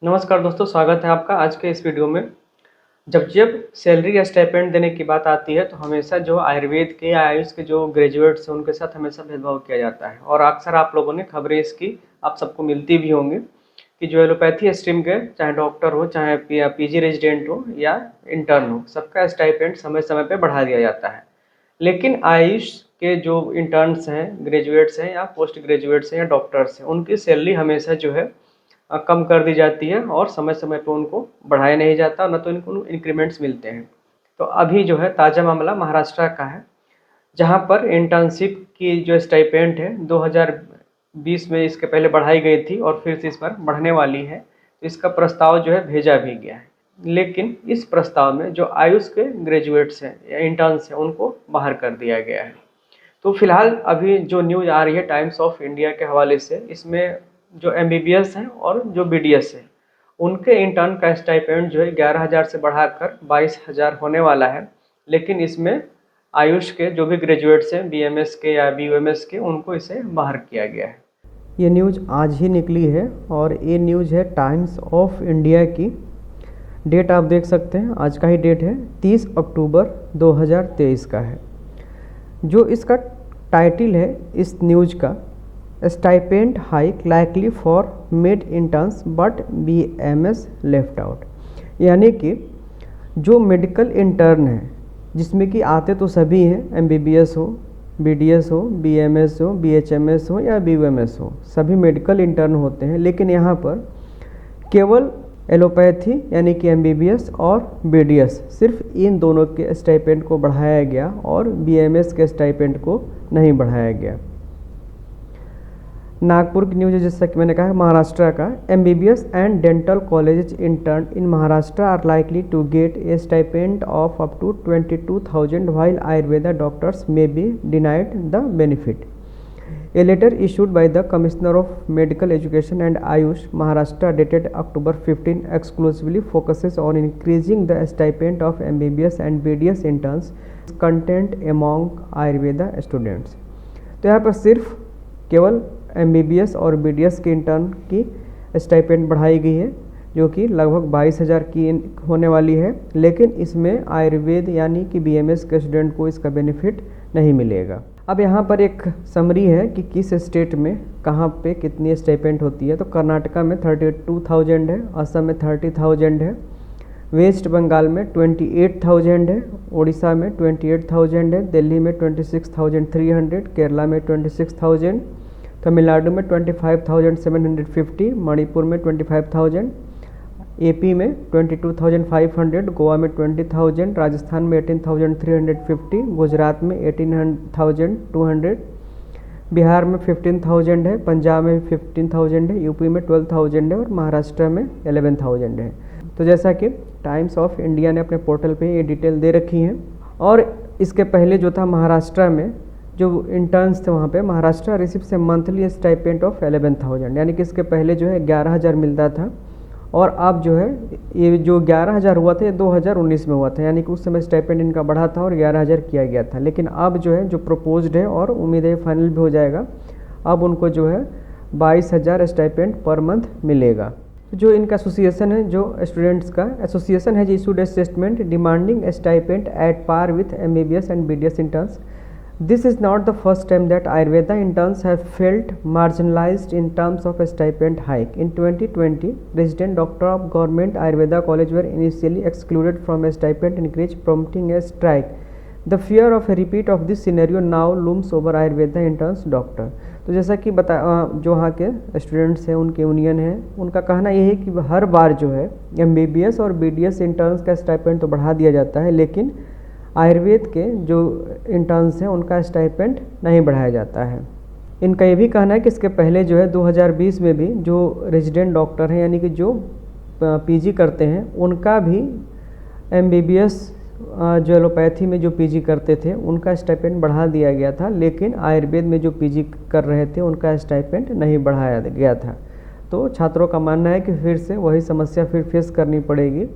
नमस्कार दोस्तों, स्वागत है आपका आज के इस वीडियो में। जब जब सैलरी या स्टाइपेंड देने की बात आती है तो हमेशा जो आयुर्वेद के या आयुष के जो ग्रेजुएट्स हैं उनके साथ हमेशा भेदभाव किया जाता है और अक्सर आप लोगों ने खबरें इसकी आप सबको मिलती भी होंगी कि जो एलोपैथी स्ट्रीम के चाहे डॉक्टर हो, चाहे पीजी रेजिडेंट हो या इंटर्न हो, सबका स्टाइपेंड समय समय पर बढ़ा दिया जाता है। लेकिन आयुष के जो इंटर्न्स हैं, ग्रेजुएट्स हैं या पोस्ट ग्रेजुएट्स हैं या डॉक्टर्स हैं, उनकी सैलरी हमेशा जो है कम कर दी जाती है और समय समय पे उनको बढ़ाया नहीं जाता, न तो इनको इंक्रीमेंट्स मिलते हैं। तो अभी जो है ताज़ा मामला महाराष्ट्र का है, जहां पर इंटर्नशिप की जो स्टाइपेंड है 2020 में इसके पहले बढ़ाई गई थी और फिर से इस पर बढ़ने वाली है। तो इसका प्रस्ताव जो है भेजा भी गया है, लेकिन इस प्रस्ताव में जो आयुष के ग्रेजुएट्स हैं या इंटर्न्स हैं उनको बाहर कर दिया गया है। तो फिलहाल अभी जो न्यूज़ आ रही है टाइम्स ऑफ इंडिया के हवाले से, इसमें जो एमबीबीएस हैं और जो बीडीएस हैं उनके इंटर्न का स्टाइपेंड जो है 11,000 से बढ़ाकर 22,000 होने वाला है। लेकिन इसमें आयुष के जो भी ग्रेजुएट्स हैं बीएमएस के या बीयूएमएस के, उनको इसे बाहर किया गया है। ये न्यूज़ आज ही निकली है और ये न्यूज़ है टाइम्स ऑफ इंडिया की। डेट आप देख सकते हैं, आज का ही डेट है, 30 अक्टूबर 2023 का है। जो इसका टाइटल है इस न्यूज़ का, stipend hike likely for mid interns but BMS left out. यानी कि जो मेडिकल इंटर्न है, जिसमें कि आते तो सभी हैं, एमबीबीएस हो, बीडीएस हो, बीएमएस हो, बीएचएमएस हो या बीयूएमएस हो, सभी मेडिकल इंटर्न होते हैं। लेकिन यहाँ पर केवल एलोपैथी यानी कि एमबीबीएस और बीडीएस, सिर्फ इन दोनों के स्टाइपेंड को बढ़ाया गया और बीएमएस के स्टाइपेंड को नहीं बढ़ाया गया। नागपुर की न्यूज़ है, जैसा कि मैंने कहा, महाराष्ट्र का MBBS and dental college intern in Maharashtra are likely to get a stipend of up to 22,000 while Ayurveda doctors may be denied the benefit. A letter issued by the Commissioner of Medical Education and Ayush Maharashtra dated October 15 exclusively focuses on increasing the stipend of MBBS and BDS interns content among Ayurveda students. तो यहाँ पर सिर्फ केवल MBBS और BDS के intern की stipend बढ़ाई गई है, जो कि लगभग 22,000 की होने वाली है। लेकिन इसमें आयुर्वेद यानी कि बीएमएस के स्टूडेंट को इसका बेनिफिट नहीं मिलेगा। अब यहाँ पर एक समरी है कि किस स्टेट में कहाँ पे कितनी स्टाइपेंड होती है। तो कर्नाटका में 32,000 है, असम में 30,000 है, वेस्ट बंगाल में 28,000 है, उड़ीसा में 28,000 है, दिल्ली में 26,300, केरला में 26,000, तमिलनाडु में 25,750, मणिपुर में 25,000, एपी में 22,500, गोवा में 20,000, राजस्थान में 18,350, गुजरात में 18,200, बिहार में 15,000 है, पंजाब में 15,000 है, यूपी में 12,000 है और महाराष्ट्र में 11,000 है। तो जैसा कि टाइम्स ऑफ इंडिया ने अपने पोर्टल पे ये डिटेल दे रखी हैं। और इसके पहले जो था महाराष्ट्र में जो इंटर्न्स थे, वहाँ पे महाराष्ट्र रिसीव से मंथली स्टाइपेंड ऑफ 11,000, यानी कि इसके पहले जो है 11,000 मिलता था और अब जो है ये जो 11,000 हुआ था ये 2019 में हुआ था, यानी कि उस समय स्टाइपेंड इनका बढ़ा था और 11,000 किया गया था। लेकिन अब जो है जो प्रपोज्ड है और उम्मीद है फाइनल भी हो जाएगा, अब उनको जो है 22,000 स्टाइपेंड पर मंथ मिलेगा। जो इनका एसोसिएशन है, जो स्टूडेंट्स का एसोसिएशन है, issued a statement demanding stipend at par with MBBS and BDS interns. This is not the first time that Ayurveda interns have felt marginalized in terms of a stipend hike. In 2020, resident doctor of Government Ayurveda College were initially excluded from a stipend increase, prompting a strike. The fear of a repeat of this scenario now looms over Ayurveda interns doctor. तो जैसा कि जो वहाँ के students हैं, उनके union है, उनका कहना ये है कि हर बार जो है एमबीबीएस और बीडीएस इंटर्न्स का स्टाइपेंड तो बढ़ा दिया जाता है, लेकिन आयुर्वेद के जो इंटर्न्स हैं उनका स्टाइपेंड नहीं बढ़ाया जाता है। इनका ये भी कहना है कि इसके पहले जो है 2020 में भी जो रेजिडेंट डॉक्टर हैं, यानी कि जो पीजी करते हैं, उनका भी एमबीबीएस जो एलोपैथी में जो पीजी करते थे उनका स्टाइपेंड बढ़ा दिया गया था, लेकिन आयुर्वेद में जो पीजी कर रहे थे उनका स्टाइपेंड नहीं बढ़ाया गया था। तो छात्रों का मानना है कि फिर से वही समस्या फिर फेस करनी पड़ेगी।